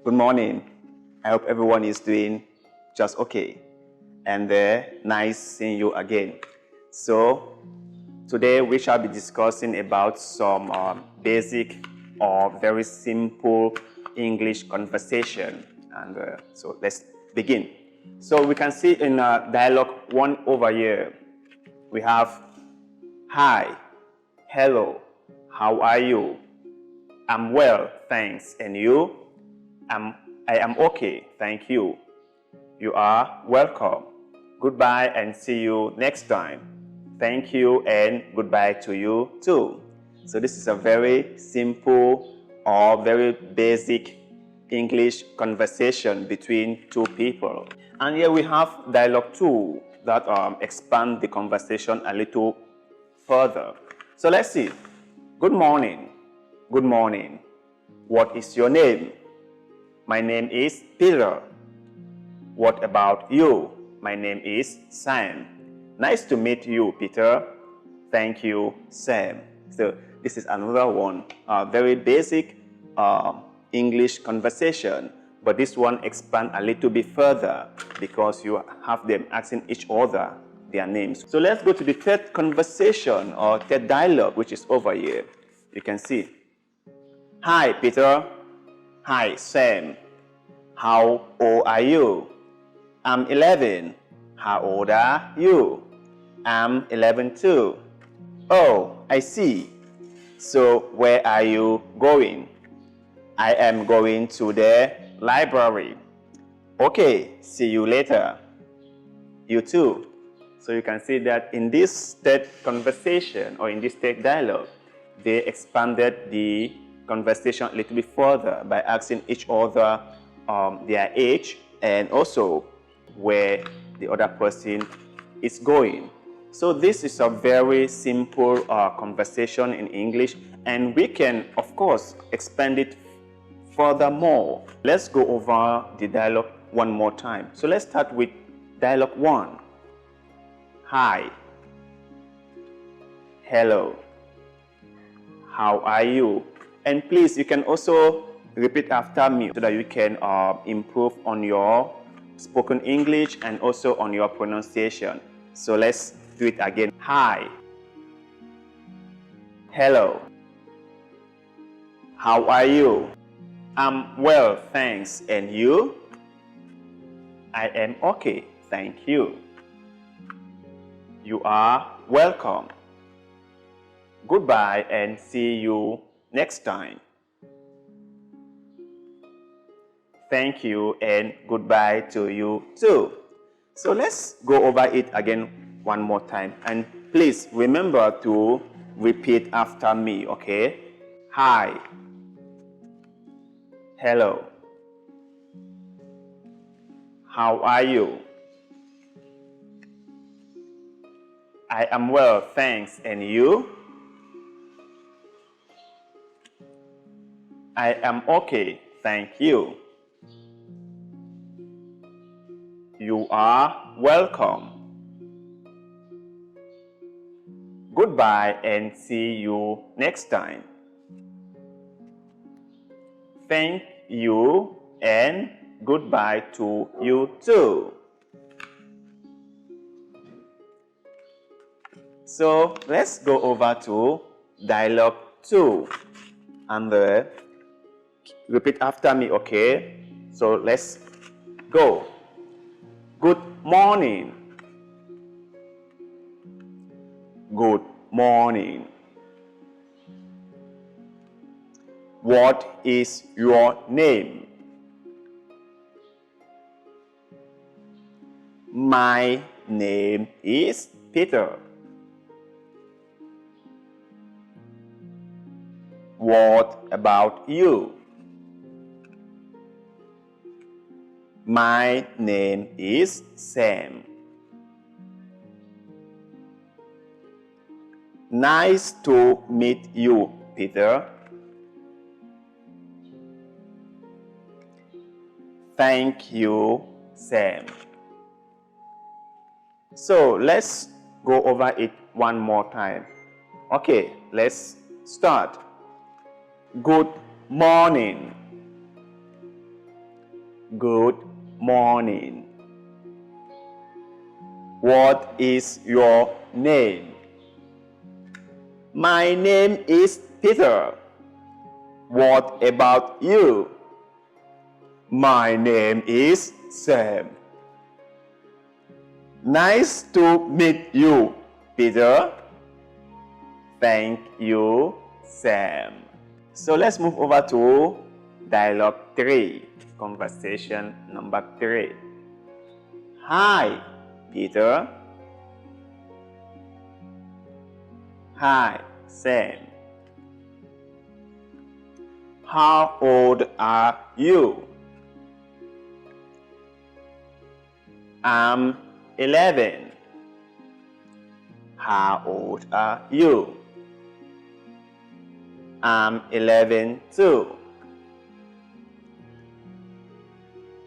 Good morning. I hope everyone is doing just okay. And nice seeing you again. So today we shall be discussing about some basic or very simple English conversation. And so let's begin. So we can see in dialogue 1 over here, we have hi, hello, how are you? I'm well, thanks. And you? I am okay, thank you. You are welcome. Goodbye and see you next time. Thank you and goodbye to you too. So this is a very simple or very basic English conversation between two people. And here we have dialogue 2 that expand the conversation a little further. So let's see. Good morning. Good morning. What is your name? My name is Peter. What about you? My name is Sam. Nice to meet you, Peter. Thank you, Sam. So this is another one, very basic English conversation, but this one expand a little bit further because you have them asking each other their names. So let's go to the third conversation or third dialogue, which is over here. You can see. Hi, Peter. Hi, Sam. How old are you? I'm 11. How old are you? I'm 11 too. Oh, I see. So where are you going? I am going to the library. Okay, see you later. You too. So you can see that in this third conversation or in this third dialogue, they expanded the conversation a little bit further by asking each other their age and also where the other person is going. So this is a very simple conversation in English, and we can of course expand it furthermore. Let's go over the dialogue one more time. So let's start with dialogue 1. Hi. Hello. How are you? And please, you can also repeat after me so that you can improve on your spoken English and also on your pronunciation. So let's do it again. Hi. Hello. How are you? I'm well, thanks. And you? I am okay, thank you. You are welcome. Goodbye and see you next time. Thank you and goodbye to you too. So let's go over it again one more time. And please remember to repeat after me, okay? Hi. Hello. How are you? I am well, thanks. And you? I am okay, thank you. You are welcome. Goodbye and see you next time. Thank you and goodbye to you too. So let's go over to dialogue 2 and repeat after me, okay? So let's go. Good morning. Good morning. What is your name? My name is Peter. What about you? My name is Sam. Nice to meet you, Peter. Thank you, Sam. So let's go over it one more time. Okay, let's start. Good morning. Good morning. What is your name? My name is Peter. What about you? My name is Sam. Nice to meet you, Peter. Thank you, Sam. So let's move over to dialogue 3, conversation number 3. Hi, Peter. Hi, Sam. How old are you? I'm 11. How old are you? I'm 11 too.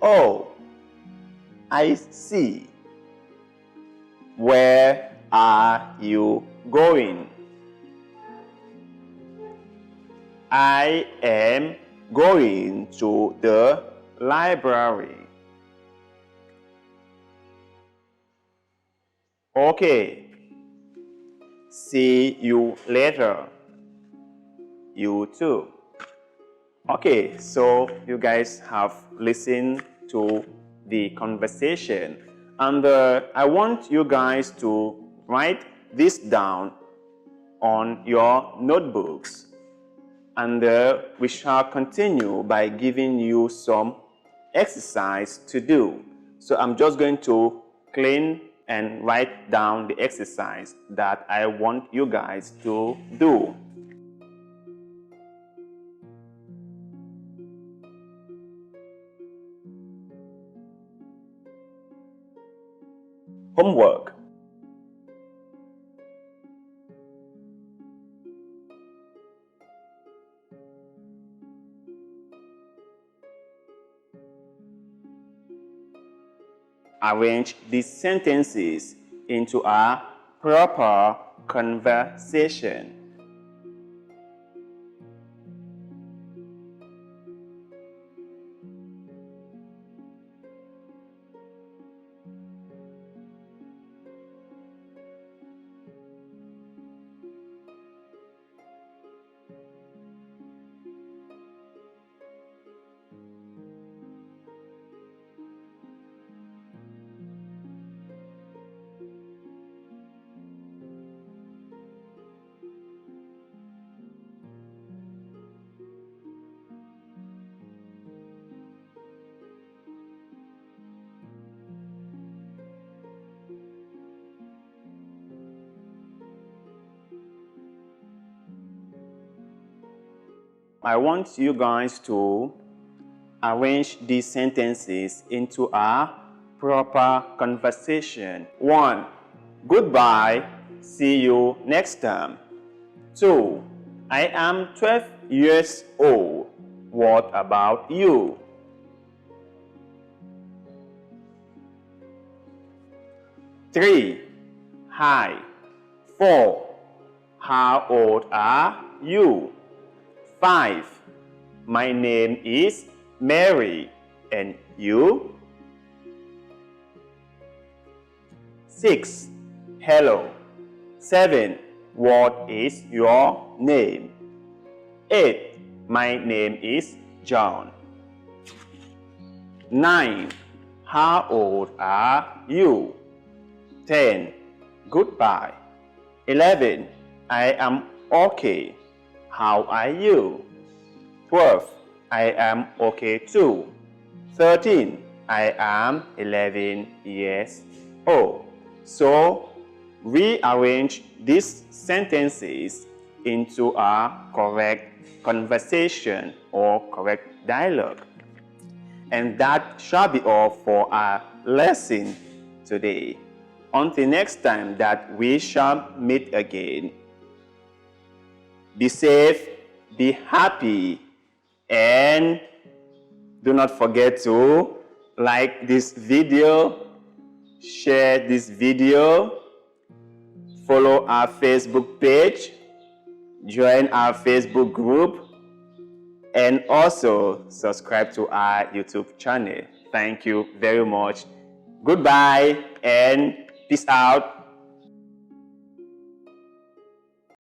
Oh, I see. Where are you going? I am going to the library. Okay. See you later. You too. Okay, so you guys have listened to the conversation, and I want you guys to write this down on your notebooks, and we shall continue by giving you some exercise to do. So I'm just going to clean and write down the exercise that I want you guys to do. Homework. Arrange these sentences into a proper conversation. I want you guys to arrange these sentences into a proper conversation. 1. Goodbye. See you next time. 2. I am 12 years old. What about you? 3. Hi. 4. How old are you? 5. My name is Mary, and you? 6. Hello. 7. What is your name? 8. My name is John. 9. How old are you? 10. Goodbye. 11. I am okay. How are you? 12. I am okay too. 13. I am 11 years old. So, rearrange these sentences into a correct conversation or correct dialogue. And that shall be all for our lesson today. Until next time that we shall meet again, be safe, be happy, and do not forget to like this video, share this video, follow our Facebook page, join our Facebook group, and also subscribe to our YouTube channel. Thank you very much. Goodbye and peace out.